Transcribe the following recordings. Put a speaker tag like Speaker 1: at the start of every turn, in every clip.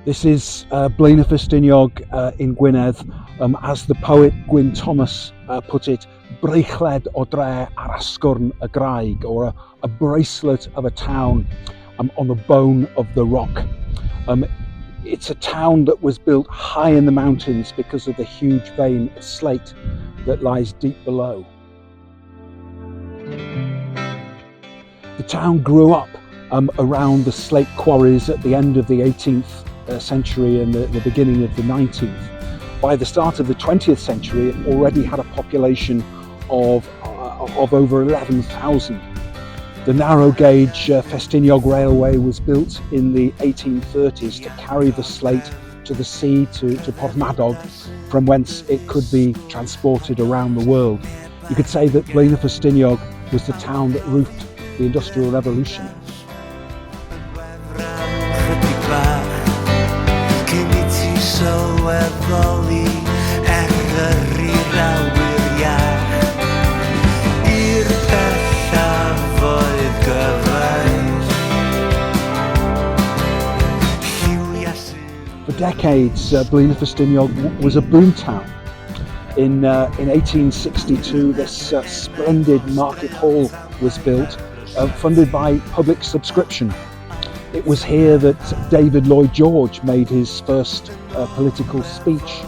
Speaker 1: This is Blaenau Ffestiniog in Gwynedd. As the poet Gwyn Thomas put it, breichlet o dre ar asgwrn y graig, or a bracelet of a town on the bone of the rock. It's a town that was built high in the mountains because of the huge vein of slate that lies deep below. The town grew up around the slate quarries at the end of the 18th century and the beginning of the 19th. By the start of the 20th century, it already had a population of over 11,000. The narrow gauge Ffestiniog Railway was built in the 1830s to carry the slate to the sea to Porthmadog, from whence it could be transported around the world. You could say that Blaenau Ffestiniog was the town that roofed the Industrial Revolution. For decades, Blaenau Ffestiniog was a boom town. In 1862, this splendid market hall was built, funded by public subscription. It was here that David Lloyd George made his first political speech.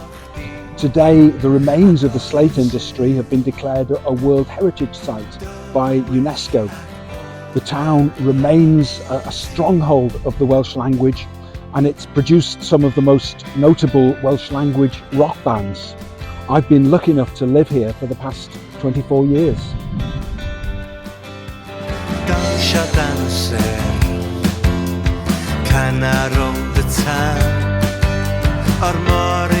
Speaker 1: Today, the remains of the slate industry have been declared a World Heritage Site by UNESCO. The town remains a stronghold of the Welsh language, and it's produced some of the most notable Welsh language rock bands. I've been lucky enough to live here for the past 24 years. Canarol the town, or more